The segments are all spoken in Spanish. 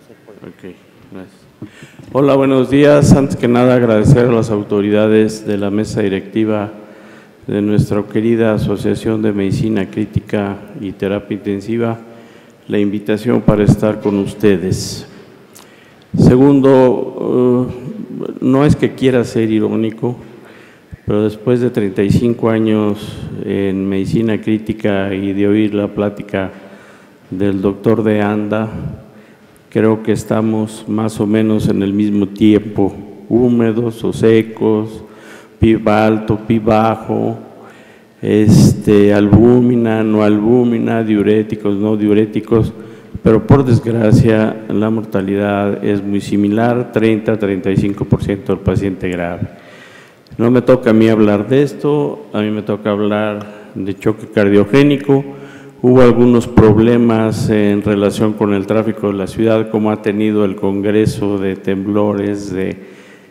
Ok, gracias. Hola, buenos días. Antes que nada, agradecer a las autoridades de la mesa directiva de nuestra querida Asociación de Medicina Crítica y Terapia Intensiva la invitación para estar con ustedes. Segundo, no es que quiera ser irónico, pero después de 35 años en medicina crítica y de oír la plática del doctor de Anda, creo que estamos más o menos en el mismo tiempo, húmedos o secos, PIB alto, PIB bajo, albúmina, no albúmina, diuréticos, no diuréticos, pero por desgracia la mortalidad es muy similar, 30-35% del paciente grave. No me toca a mí hablar de esto, a mí me toca hablar de choque cardiogénico. Hubo algunos problemas en relación con el tráfico de la ciudad, como ha tenido el Congreso de temblores, de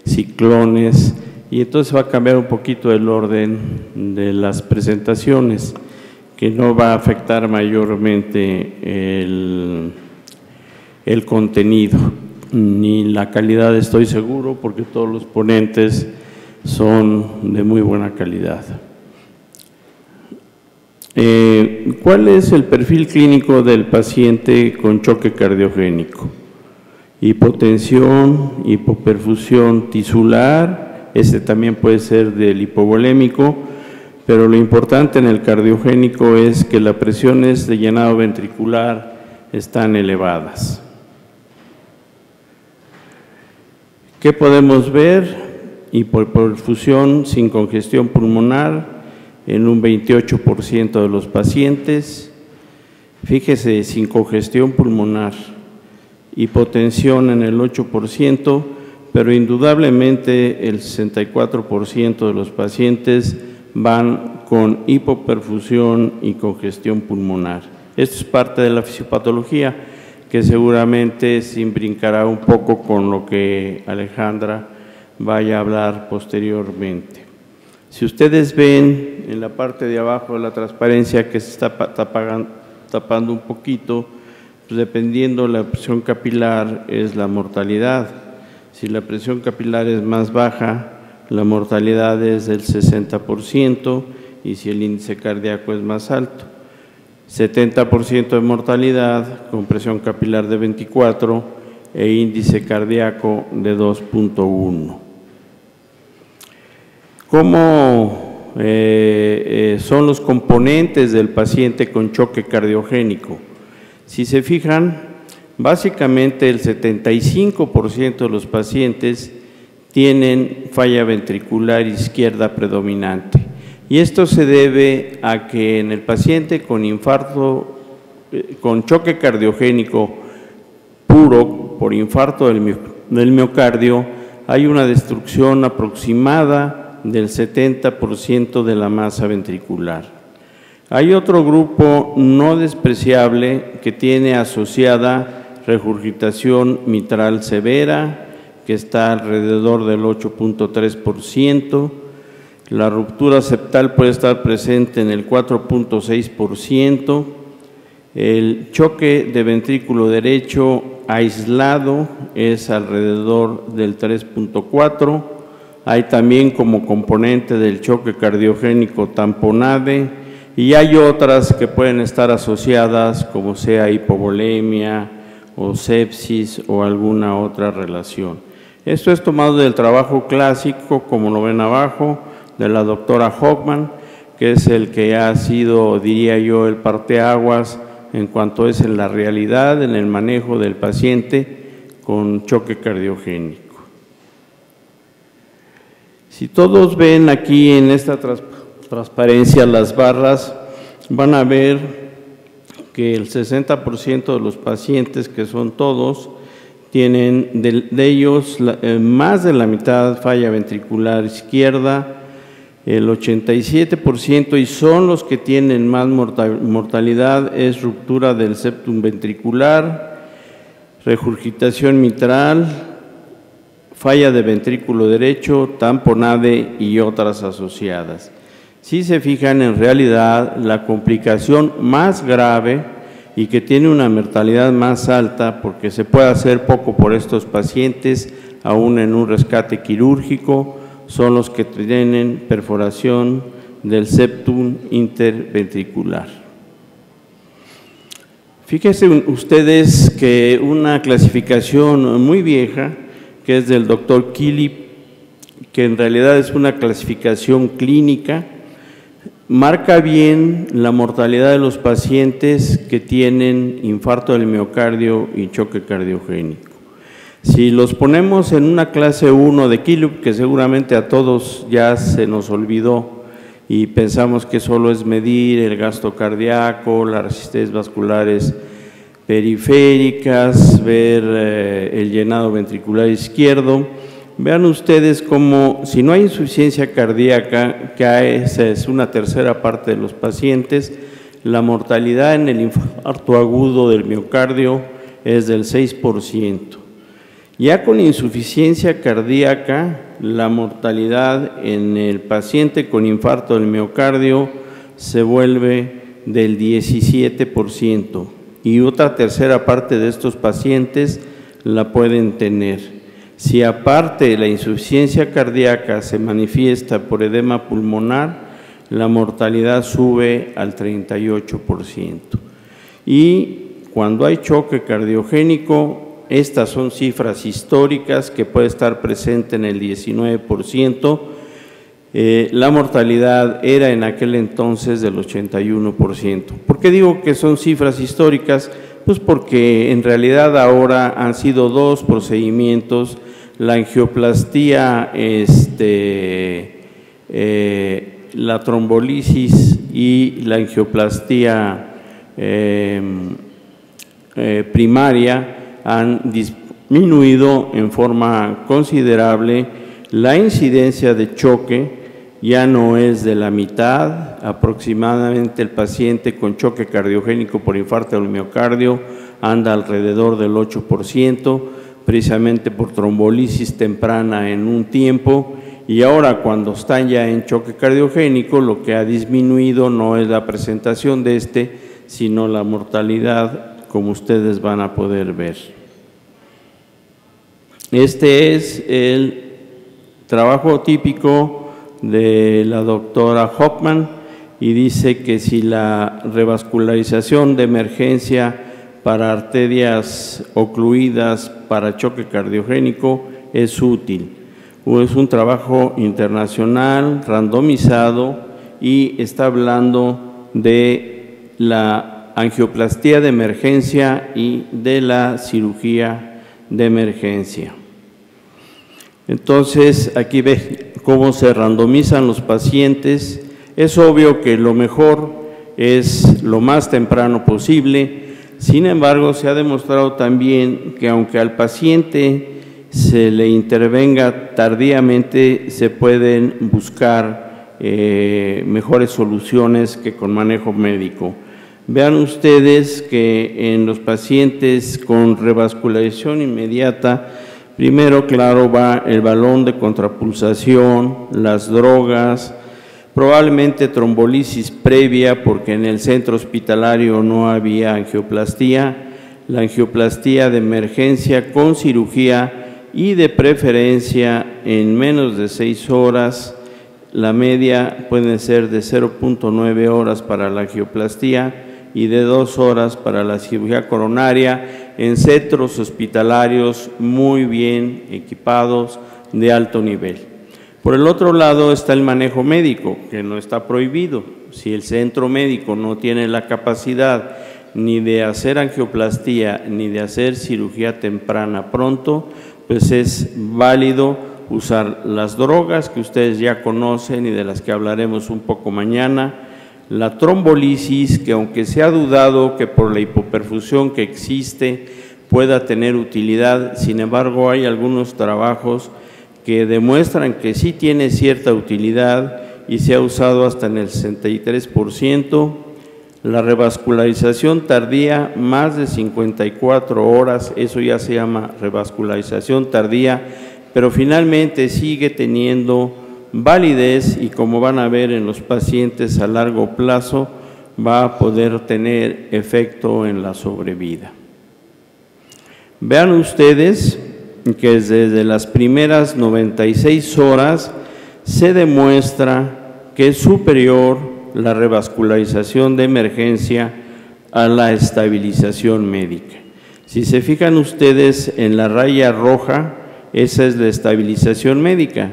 ciclones, y entonces va a cambiar un poquito el orden de las presentaciones, que no va a afectar mayormente el contenido, ni la calidad, estoy seguro, porque todos los ponentes son de muy buena calidad. ¿Cuál es el perfil clínico del paciente con choque cardiogénico? Hipotensión, hipoperfusión tisular, también puede ser del hipovolémico, pero lo importante en el cardiogénico es que las presiones de llenado ventricular están elevadas. ¿Qué podemos ver? Hipoperfusión sin congestión pulmonar en un 28% de los pacientes. Fíjese, sin congestión pulmonar, hipotensión en el 8%, pero indudablemente el 64% de los pacientes van con hipoperfusión y congestión pulmonar. Esto es parte de la fisiopatología que seguramente se brincará un poco con lo que Alejandra vaya a hablar posteriormente. Si ustedes ven en la parte de abajo de la transparencia que se está tapando un poquito, pues dependiendo de la presión capilar es la mortalidad. Si la presión capilar es más baja, la mortalidad es del 60%, y si el índice cardíaco es más alto, 70% de mortalidad con presión capilar de 24 e índice cardíaco de 2.1. ¿Cómo son los componentes del paciente con choque cardiogénico? Si se fijan, básicamente el 75% de los pacientes tienen falla ventricular izquierda predominante, y esto se debe a que en el paciente con infarto, con choque cardiogénico puro por infarto del miocardio, hay una destrucción aproximada del 70% de la masa ventricular. Hay otro grupo no despreciable que tiene asociada regurgitación mitral severa, que está alrededor del 8.3%, la ruptura septal puede estar presente en el 4.6%, el choque de ventrículo derecho aislado es alrededor del 3.4%, hay también como componente del choque cardiogénico tamponade, y hay otras que pueden estar asociadas como sea hipovolemia o sepsis o alguna otra relación. Esto es tomado del trabajo clásico, como lo ven abajo, de la doctora Hoffman, que es el que ha sido, diría yo, el parteaguas en cuanto es en la realidad, en el manejo del paciente con choque cardiogénico. Si todos ven aquí en esta transparencia las barras, van a ver que el 60% de los pacientes, que son todos, tienen de ellos más de la mitad falla ventricular izquierda, el 87%, y son los que tienen más mortalidad, es ruptura del septum ventricular, regurgitación mitral, falla de ventrículo derecho, tamponade y otras asociadas. Si se fijan, en realidad la complicación más grave y que tiene una mortalidad más alta porque se puede hacer poco por estos pacientes, aún en un rescate quirúrgico, son los que tienen perforación del septum interventricular. Fíjense ustedes que una clasificación muy vieja, que es del doctor Killip, que en realidad es una clasificación clínica, marca bien la mortalidad de los pacientes que tienen infarto del miocardio y choque cardiogénico. Si los ponemos en una clase 1 de Killip, que seguramente a todos ya se nos olvidó y pensamos que solo es medir el gasto cardíaco, las resistencias vasculares periféricas, ver el llenado ventricular izquierdo. Vean ustedes cómo, si no hay insuficiencia cardíaca, que esa es una tercera parte de los pacientes, la mortalidad en el infarto agudo del miocardio es del 6%. Ya con insuficiencia cardíaca, la mortalidad en el paciente con infarto del miocardio se vuelve del 17%, y otra tercera parte de estos pacientes la pueden tener. Si aparte la insuficiencia cardíaca se manifiesta por edema pulmonar, la mortalidad sube al 38%. Y cuando hay choque cardiogénico, estas son cifras históricas que puede estar presente en el 19%. La mortalidad era en aquel entonces del 81%. ¿Por qué digo que son cifras históricas? Pues porque en realidad ahora han sido dos procedimientos, la angioplastía, la trombolisis y la angioplastía primaria han disminuido en forma considerable la incidencia de choque. Ya no es de la mitad, aproximadamente el paciente con choque cardiogénico por infarto del miocardio anda alrededor del 8%, precisamente por trombolisis temprana en un tiempo, y ahora cuando están ya en choque cardiogénico, lo que ha disminuido no es la presentación de sino la mortalidad, como ustedes van a poder ver. Este es el trabajo típico de la doctora Hoffman, y dice que si la revascularización de emergencia para arterias ocluidas para choque cardiogénico es útil. Es un trabajo internacional, randomizado, y está hablando de la angioplastía de emergencia y de la cirugía de emergencia. Entonces, aquí ve cómo se randomizan los pacientes. Es obvio que lo mejor es lo más temprano posible. Sin embargo, se ha demostrado también que aunque al paciente se le intervenga tardíamente, se pueden buscar mejores soluciones que con manejo médico. Vean ustedes que en los pacientes con revascularización inmediata, primero, claro, va el balón de contrapulsación, las drogas, probablemente trombolisis previa porque en el centro hospitalario no había angioplastía, la angioplastía de emergencia con cirugía y de preferencia en menos de 6 horas, la media puede ser de 0.9 horas para la angioplastía y de 2 horas para la cirugía coronaria en centros hospitalarios muy bien equipados de alto nivel. Por el otro lado está el manejo médico, que no está prohibido. Si el centro médico no tiene la capacidad ni de hacer angioplastía ni de hacer cirugía temprana pronto, pues es válido usar las drogas que ustedes ya conocen y de las que hablaremos un poco mañana, la trombolisis, que aunque se ha dudado que por la hipoperfusión que existe pueda tener utilidad, sin embargo hay algunos trabajos que demuestran que sí tiene cierta utilidad y se ha usado hasta en el 63%, la revascularización tardía más de 54 horas, eso ya se llama revascularización tardía, pero finalmente sigue teniendo validez y como van a ver en los pacientes a largo plazo, va a poder tener efecto en la sobrevida. Vean ustedes que desde las primeras 96 horas se demuestra que es superior la revascularización de emergencia a la estabilización médica. Si se fijan ustedes en la raya roja, esa es la estabilización médica.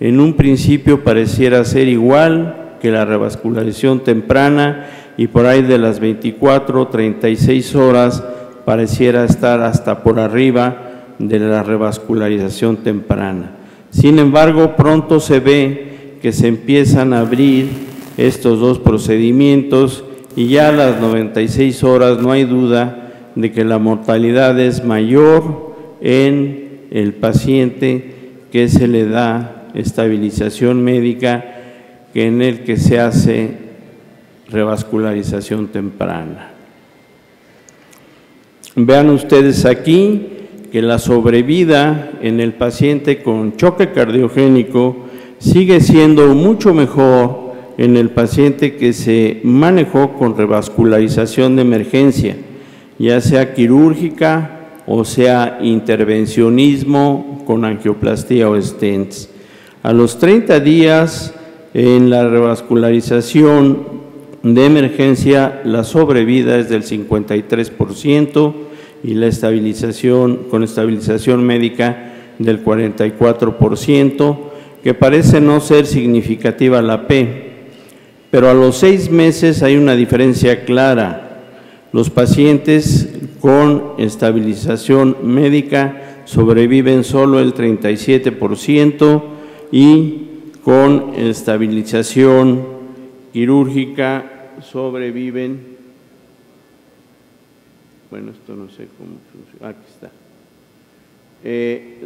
En un principio pareciera ser igual que la revascularización temprana y por ahí de las 24, 36 horas pareciera estar hasta por arriba de la revascularización temprana. Sin embargo, pronto se ve que se empiezan a abrir estos dos procedimientos y ya a las 96 horas no hay duda de que la mortalidad es mayor en el paciente que se le da estabilización médica que en el que se hace revascularización temprana. Vean ustedes aquí que la sobrevida en el paciente con choque cardiogénico sigue siendo mucho mejor en el paciente que se manejó con revascularización de emergencia, ya sea quirúrgica o sea intervencionismo con angioplastía o stents. A los 30 días en la revascularización de emergencia la sobrevida es del 53% y la estabilización con estabilización médica del 44%, que parece no ser significativa la P, pero a los 6 meses hay una diferencia clara. Los pacientes con estabilización médica sobreviven solo el 37% y con estabilización quirúrgica sobreviven, bueno, esto no sé cómo funciona, aquí está,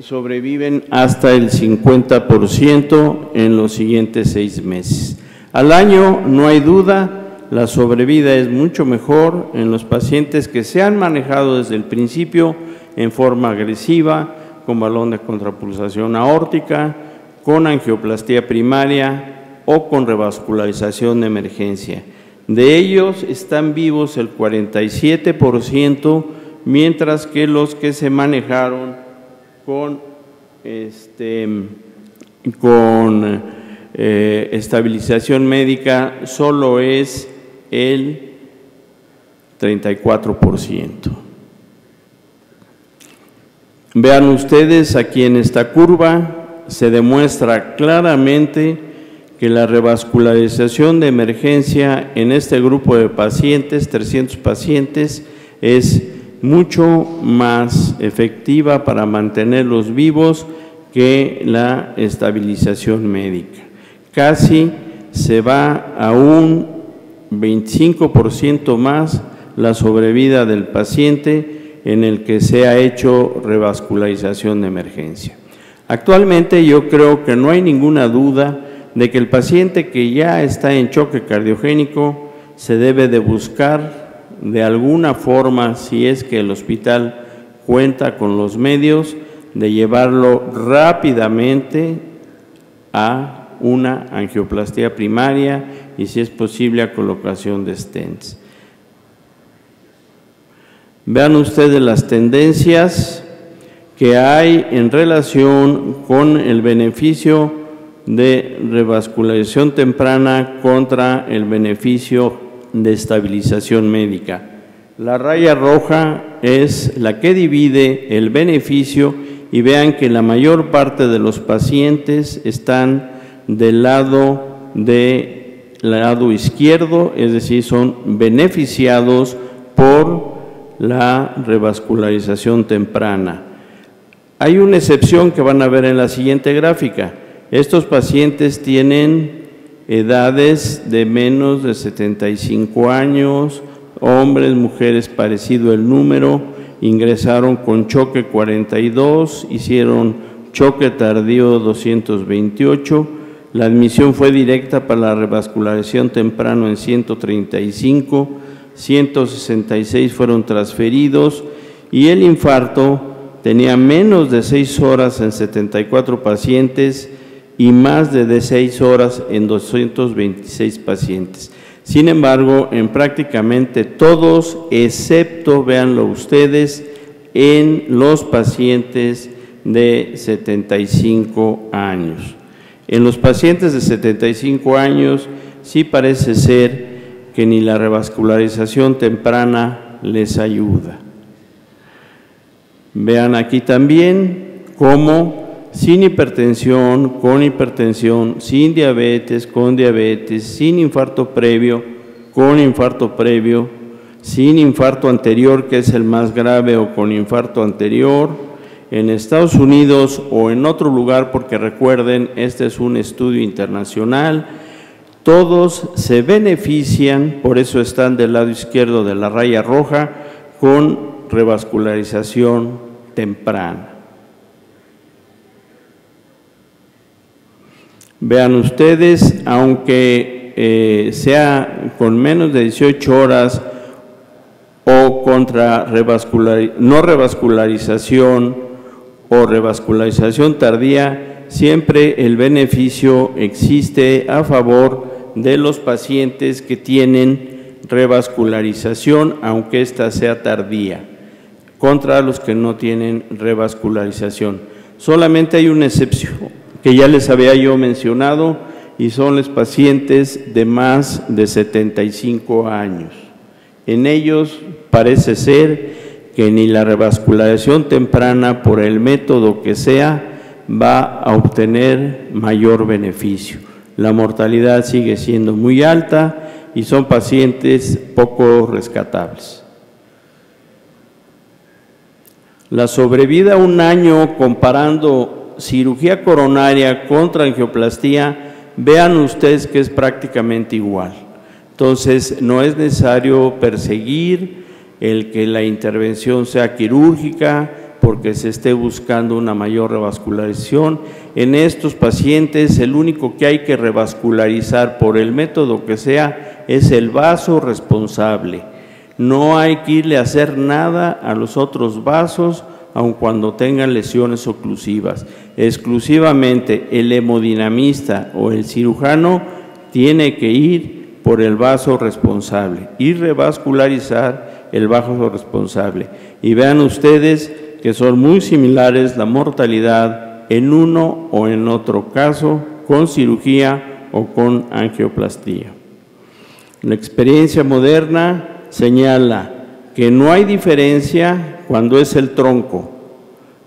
sobreviven hasta el 50% en los siguientes 6 meses. Al año, no hay duda, la sobrevida es mucho mejor en los pacientes que se han manejado desde el principio en forma agresiva, con balón de contrapulsación aórtica, con angioplastía primaria o con revascularización de emergencia. De ellos están vivos el 47%, mientras que los que se manejaron con estabilización médica solo es el 34%. Vean ustedes aquí en esta curva, se demuestra claramente que la revascularización de emergencia en este grupo de pacientes, 300 pacientes, es mucho más efectiva para mantenerlos vivos que la estabilización médica. Casi se va a un 25% más la sobrevida del paciente en el que se ha hecho revascularización de emergencia. Actualmente yo creo que no hay ninguna duda de que el paciente que ya está en choque cardiogénico se debe de buscar de alguna forma, si es que el hospital cuenta con los medios, de llevarlo rápidamente a una angioplastía primaria y, si es posible, a colocación de stents. Vean ustedes las tendencias que hay en relación con el beneficio de revascularización temprana contra el beneficio de estabilización médica. La raya roja es la que divide el beneficio y vean que la mayor parte de los pacientes están del lado izquierdo, es decir, son beneficiados por la revascularización temprana. Hay una excepción que van a ver en la siguiente gráfica. Estos pacientes tienen edades de menos de 75 años, hombres, mujeres, parecido el número, ingresaron con choque 42, hicieron choque tardío 228, la admisión fue directa para la revascularización temprano en 135, 166 fueron transferidos y el infarto tenía menos de 6 horas en 74 pacientes y más de 6 horas en 226 pacientes. Sin embargo, en prácticamente todos, excepto, véanlo ustedes, en los pacientes de 75 años. En los pacientes de 75 años sí parece ser que ni la revascularización temprana les ayuda. Vean aquí también cómo sin hipertensión, con hipertensión, sin diabetes, con diabetes, sin infarto previo, con infarto previo, sin infarto anterior, que es el más grave, o con infarto anterior, en Estados Unidos o en otro lugar, porque recuerden, este es un estudio internacional, todos se benefician, por eso están del lado izquierdo de la raya roja, con revascularización temprana. Vean ustedes, aunque sea con menos de 18 horas o contra no revascularización o revascularización tardía, siempre el beneficio existe a favor de los pacientes que tienen revascularización, aunque ésta sea tardía, contra los que no tienen revascularización. Solamente hay una excepción que ya les había yo mencionado, y son los pacientes de más de 75 años. En ellos parece ser que ni la revascularización temprana, por el método que sea, va a obtener mayor beneficio. La mortalidad sigue siendo muy alta y son pacientes poco rescatables. La sobrevida a un año comparando cirugía coronaria contra angioplastía, vean ustedes que es prácticamente igual. Entonces, no es necesario perseguir el que la intervención sea quirúrgica porque se esté buscando una mayor revascularización. En estos pacientes, el único que hay que revascularizar por el método que sea es el vaso responsable. No hay que irle a hacer nada a los otros vasos, aun cuando tengan lesiones oclusivas. Exclusivamente el hemodinamista o el cirujano tiene que ir por el vaso responsable y revascularizar el vaso responsable. Y vean ustedes que son muy similares la mortalidad en uno o en otro caso, con cirugía o con angioplastía. La experiencia moderna señala que no hay diferencia cuando es el tronco,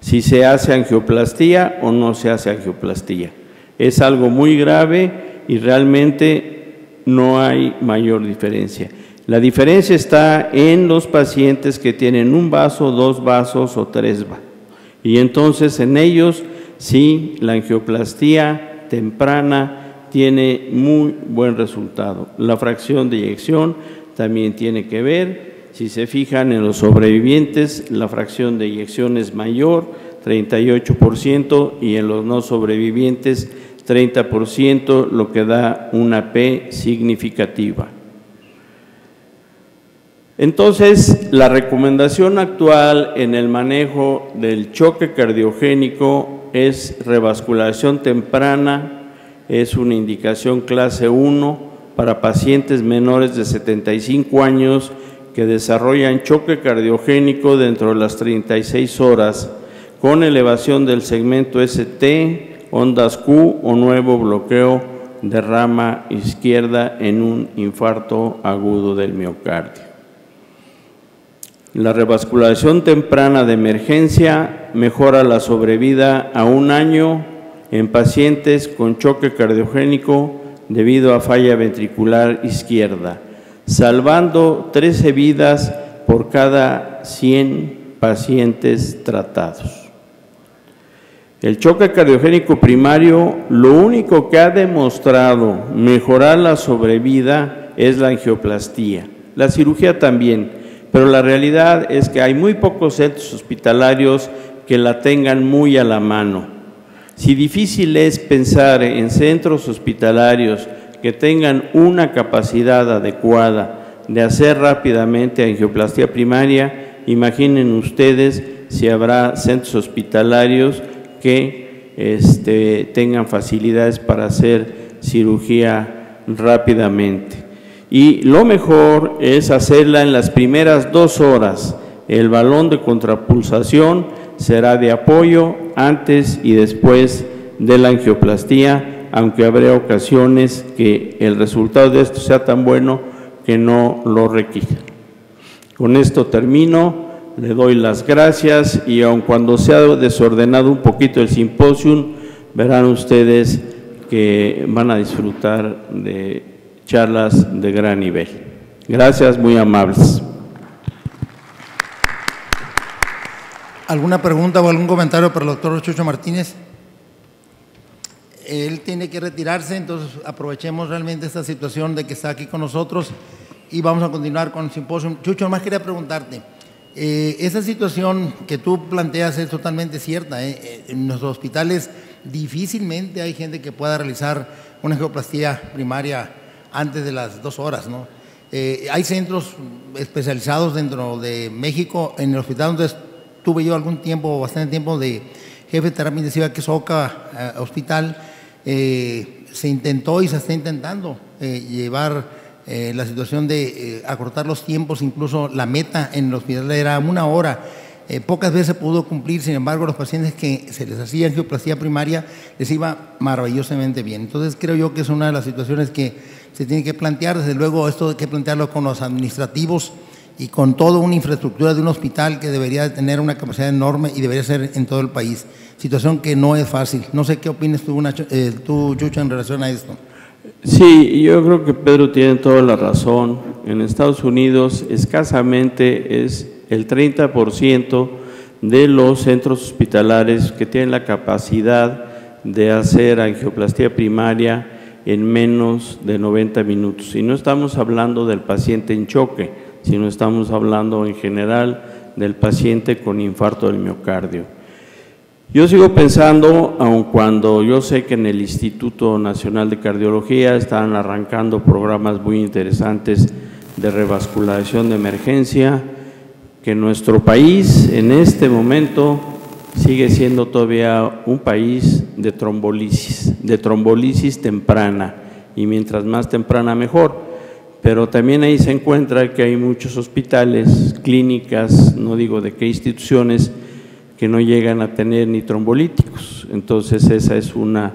si se hace angioplastía o no se hace angioplastía. Es algo muy grave y realmente no hay mayor diferencia. La diferencia está en los pacientes que tienen un vaso, 2 vasos o 3 vasos. Y entonces en ellos sí la angioplastía temprana tiene muy buen resultado. La fracción de eyección también tiene que ver. Si se fijan en los sobrevivientes, la fracción de eyección es mayor, 38%, y en los no sobrevivientes, 30%, lo que da una P significativa. Entonces, la recomendación actual en el manejo del choque cardiogénico es revascularización temprana, es una indicación clase 1 para pacientes menores de 75 años que desarrollan choque cardiogénico dentro de las 36 horas con elevación del segmento ST, ondas Q o nuevo bloqueo de rama izquierda en un infarto agudo del miocardio. La revascularización temprana de emergencia mejora la sobrevida a 1 año en pacientes con choque cardiogénico debido a falla ventricular izquierda, salvando 13 vidas por cada 100 pacientes tratados. El choque cardiogénico primario, lo único que ha demostrado mejorar la sobrevida es la angioplastía, la cirugía también, pero la realidad es que hay muy pocos centros hospitalarios que la tengan muy a la mano. Si difícil es pensar en centros hospitalarios que tengan una capacidad adecuada de hacer rápidamente angioplastía primaria, imaginen ustedes si habrá centros hospitalarios que tengan facilidades para hacer cirugía rápidamente. Y lo mejor es hacerla en las primeras 2 horas. El balón de contrapulsación será de apoyo antes y después de la angioplastía, aunque habrá ocasiones que el resultado de esto sea tan bueno que no lo requiera. Con esto termino, le doy las gracias y aun cuando se ha desordenado un poquito el simposium, verán ustedes que van a disfrutar de charlas de gran nivel. Gracias, muy amables. ¿Alguna pregunta o algún comentario para el doctor Chucho Martínez? Él tiene que retirarse, entonces aprovechemos realmente esta situación de que está aquí con nosotros y vamos a continuar con el simposio. Chucho, más quería preguntarte, esa situación que tú planteas es totalmente cierta. En nuestros hospitales difícilmente hay gente que pueda realizar una angioplastía primaria antes de las 2 horas, ¿no? Hay centros especializados dentro de México, en el hospital donde tuve yo bastante tiempo de jefe de terapia intensiva, que es OCA Hospital, se intentó y se está intentando llevar la situación de acortar los tiempos, incluso la meta en el hospital era 1 hora. Pocas veces se pudo cumplir, sin embargo, los pacientes que se les hacía angioplastía primaria les iba maravillosamente bien. Entonces, creo yo que es una de las situaciones que se tiene que plantear. Desde luego, esto hay que plantearlo con los administrativos y con toda una infraestructura de un hospital que debería de tener una capacidad enorme y debería ser en todo el país. Situación que no es fácil. No sé qué opinas tú, Chucho, en relación a esto. Sí, yo creo que Pedro tiene toda la razón. En Estados Unidos escasamente es el 30% de los centros hospitalares que tienen la capacidad de hacer angioplastía primaria en menos de 90 minutos. Y no estamos hablando del paciente en choque, sino estamos hablando en general del paciente con infarto del miocardio. Yo sigo pensando, aun cuando yo sé que en el Instituto Nacional de Cardiología están arrancando programas muy interesantes de revascularización de emergencia, que nuestro país en este momento sigue siendo todavía un país de trombolisis temprana, y mientras más temprana mejor. Pero también ahí se encuentra que hay muchos hospitales, clínicas, no digo de qué instituciones, que no llegan a tener ni trombolíticos. Entonces esa es una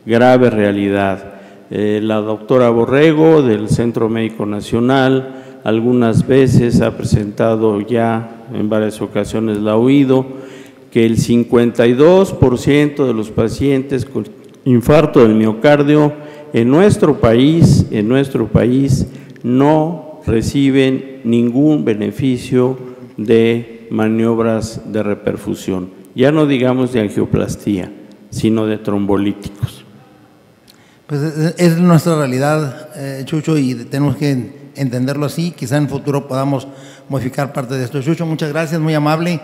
grave realidad. La doctora Borrego del Centro Médico Nacional algunas veces ha presentado ya, en varias ocasiones la ha oído, que el 52% de los pacientes con infarto del miocardio en nuestro país no reciben ningún beneficio de maniobras de reperfusión, ya no digamos de angioplastía, sino de trombolíticos. Pues es nuestra realidad, Chucho, y tenemos que entenderlo así. Quizá en el futuro podamos modificar parte de esto. Chucho, muchas gracias, muy amable.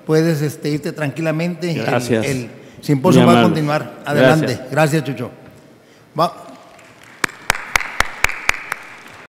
Puedes irte tranquilamente. Gracias. El simposio va a continuar. Adelante. Gracias, Chucho. Va.